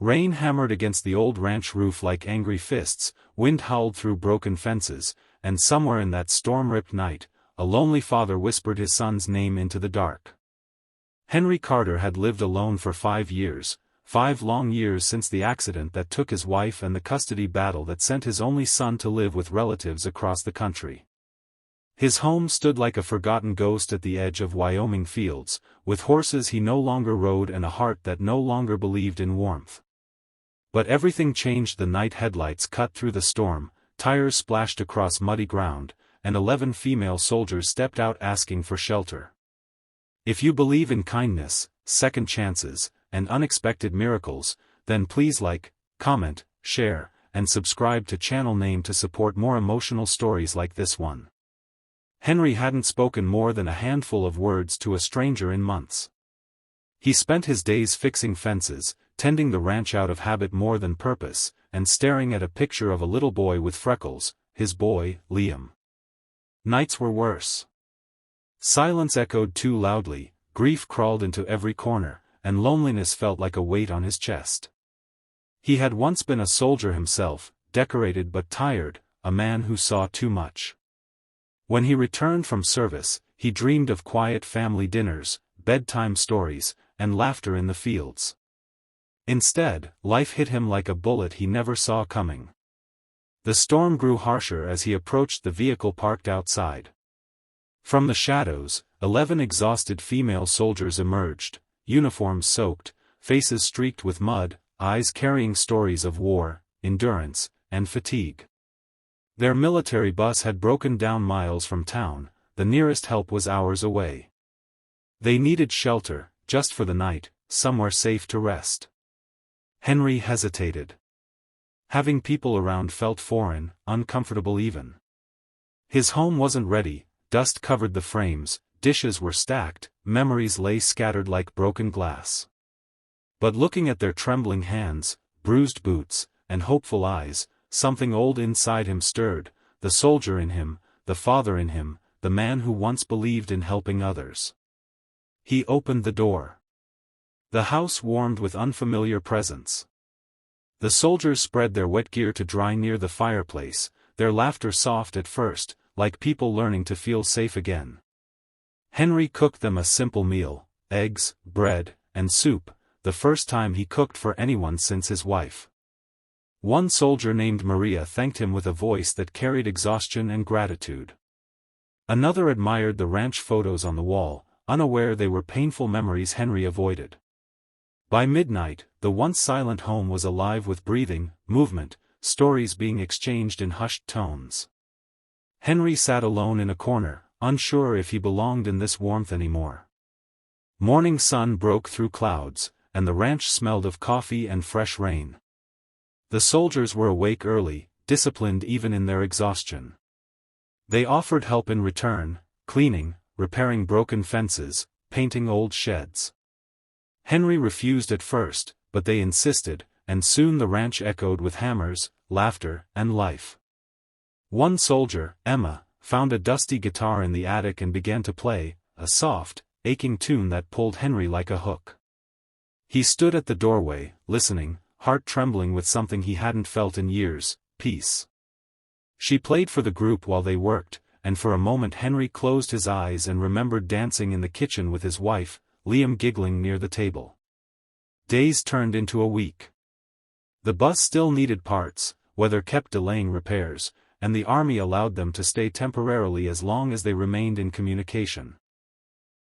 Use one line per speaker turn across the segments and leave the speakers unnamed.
Rain hammered against the old ranch roof like angry fists, wind howled through broken fences, and somewhere in that storm-ripped night, a lonely father whispered his son's name into the dark. Henry Carter had lived alone for 5 years, 5 long years since the accident that took his wife and the custody battle that sent his only son to live with relatives across the country. His home stood like a forgotten ghost at the edge of Wyoming fields, with horses he no longer rode and a heart that no longer believed in warmth. But everything changed the night headlights cut through the storm, tires splashed across muddy ground, and 11 female soldiers stepped out asking for shelter. If you believe in kindness, second chances, and unexpected miracles, then please like, comment, share, and subscribe to channel name to support more emotional stories like this one. Henry hadn't spoken more than a handful of words to a stranger in months. He spent his days fixing fences, tending the ranch out of habit more than purpose, and staring at a picture of a little boy with freckles, his boy, Liam. Nights were worse. Silence echoed too loudly, grief crawled into every corner, and loneliness felt like a weight on his chest. He had once been a soldier himself, decorated but tired, a man who saw too much. When he returned from service, he dreamed of quiet family dinners, bedtime stories, and laughter in the fields. Instead, life hit him like a bullet he never saw coming. The storm grew harsher as he approached the vehicle parked outside. From the shadows, 11 exhausted female soldiers emerged, uniforms soaked, faces streaked with mud, eyes carrying stories of war, endurance, and fatigue. Their military bus had broken down miles from town, the nearest help was hours away. They needed shelter, just for the night, somewhere safe to rest. Henry hesitated. Having people around felt foreign, uncomfortable even. His home wasn't ready, dust covered the frames, dishes were stacked, memories lay scattered like broken glass. But looking at their trembling hands, bruised boots, and hopeful eyes, something old inside him stirred, the soldier in him, the father in him, the man who once believed in helping others. He opened the door. The house warmed with unfamiliar presence. The soldiers spread their wet gear to dry near the fireplace, their laughter soft at first, like people learning to feel safe again. Henry cooked them a simple meal, eggs, bread, and soup, the first time he cooked for anyone since his wife. One soldier named Maria thanked him with a voice that carried exhaustion and gratitude. Another admired the ranch photos on the wall, unaware they were painful memories Henry avoided. By midnight, the once silent home was alive with breathing, movement, stories being exchanged in hushed tones. Henry sat alone in a corner, unsure if he belonged in this warmth anymore. Morning sun broke through clouds, and the ranch smelled of coffee and fresh rain. The soldiers were awake early, disciplined even in their exhaustion. They offered help in return, cleaning, repairing broken fences, painting old sheds. Henry refused at first, but they insisted, and soon the ranch echoed with hammers, laughter, and life. One soldier, Emma, found a dusty guitar in the attic and began to play, a soft, aching tune that pulled Henry like a hook. He stood at the doorway, listening, heart trembling with something he hadn't felt in years, peace. She played for the group while they worked, and for a moment Henry closed his eyes and remembered dancing in the kitchen with his wife, Liam giggling near the table. Days turned into a week. The bus still needed parts, weather kept delaying repairs, and the army allowed them to stay temporarily as long as they remained in communication.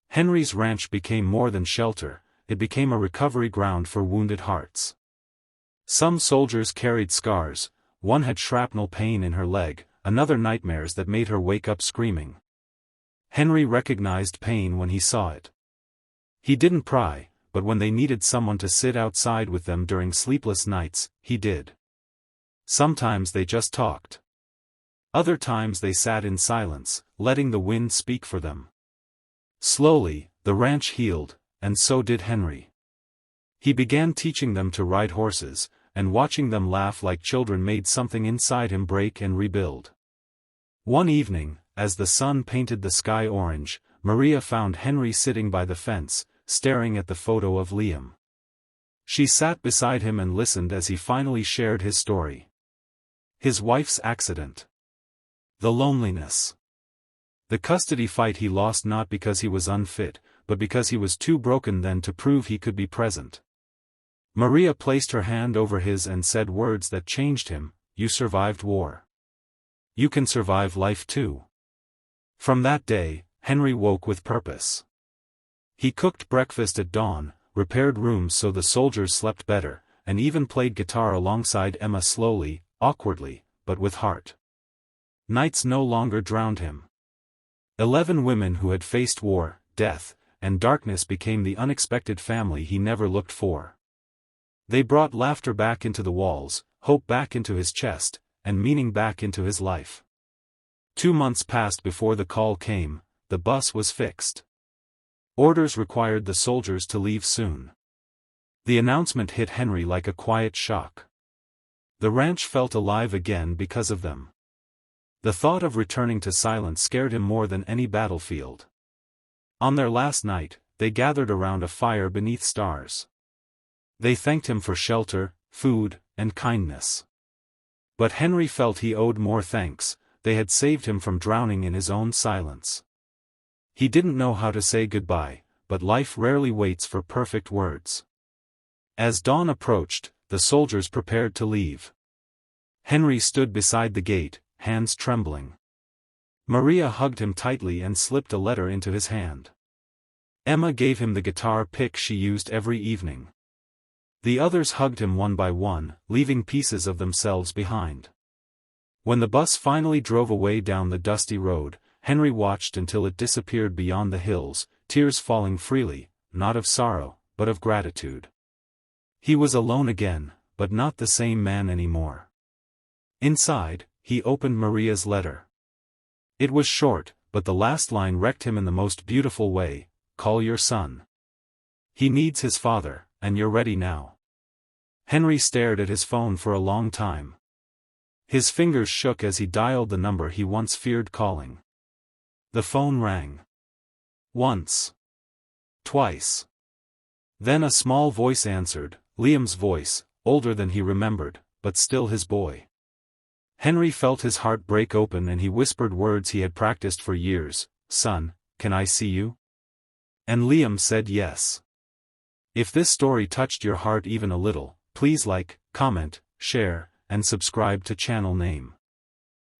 Henry's ranch became more than shelter, it became a recovery ground for wounded hearts. Some soldiers carried scars, one had shrapnel pain in her leg, another nightmares that made her wake up screaming. Henry recognized pain when he saw it. He didn't pry, but when they needed someone to sit outside with them during sleepless nights, he did. Sometimes they just talked. Other times they sat in silence, letting the wind speak for them. Slowly, the ranch healed, and so did Henry. He began teaching them to ride horses, and watching them laugh like children made something inside him break and rebuild. One evening, as the sun painted the sky orange, Maria found Henry sitting by the fence, staring at the photo of Liam. She sat beside him and listened as he finally shared his story. His wife's accident. The loneliness. The custody fight he lost not because he was unfit, but because he was too broken then to prove he could be present. Maria placed her hand over his and said words that changed him. You survived war. You can survive life too. From that day, Henry woke with purpose. He cooked breakfast at dawn, repaired rooms so the soldiers slept better, and even played guitar alongside Emma slowly, awkwardly, but with heart. Nights no longer drowned him. 11 women who had faced war, death, and darkness became the unexpected family he never looked for. They brought laughter back into the walls, hope back into his chest, and meaning back into his life. 2 months passed before the call came. The bus was fixed. Orders required the soldiers to leave soon. The announcement hit Henry like a quiet shock. The ranch felt alive again because of them. The thought of returning to silence scared him more than any battlefield. On their last night, they gathered around a fire beneath stars. They thanked him for shelter, food, and kindness. But Henry felt he owed more thanks. They had saved him from drowning in his own silence. He didn't know how to say goodbye, but life rarely waits for perfect words. As dawn approached, the soldiers prepared to leave. Henry stood beside the gate, hands trembling. Maria hugged him tightly and slipped a letter into his hand. Emma gave him the guitar pick she used every evening. The others hugged him one by one, leaving pieces of themselves behind. When the bus finally drove away down the dusty road, Henry watched until it disappeared beyond the hills, tears falling freely, not of sorrow, but of gratitude. He was alone again, but not the same man anymore. Inside, he opened Maria's letter. It was short, but the last line wrecked him in the most beautiful way. Call your son. He needs his father, and you're ready now. Henry stared at his phone for a long time. His fingers shook as he dialed the number he once feared calling. The phone rang. Once. Twice. Then a small voice answered, Liam's voice, older than he remembered, but still his boy. Henry felt his heart break open and he whispered words he had practiced for years. Son, can I see you? And Liam said yes. If this story touched your heart even a little, please like, comment, share, and subscribe to channel name.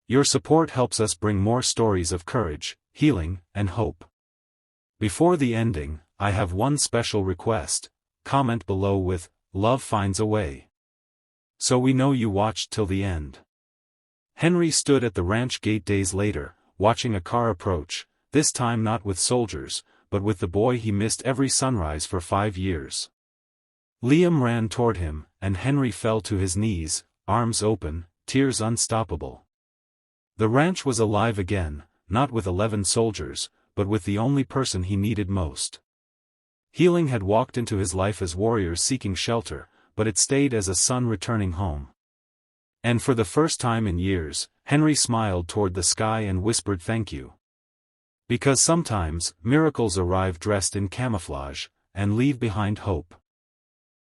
Your support helps us bring more stories of courage, healing, and hope. Before the ending, I have one special request. Comment below with, Love finds a way. So we know you watched till the end. Henry stood at the ranch gate days later, watching a car approach, this time not with soldiers, but with the boy he missed every sunrise for 5 years. Liam ran toward him, and Henry fell to his knees, arms open, tears unstoppable. The ranch was alive again, not with 11 soldiers, but with the only person he needed most. Healing had walked into his life as warriors seeking shelter, but it stayed as a son returning home. And for the first time in years, Henry smiled toward the sky and whispered thank you. Because sometimes, miracles arrive dressed in camouflage, and leave behind hope.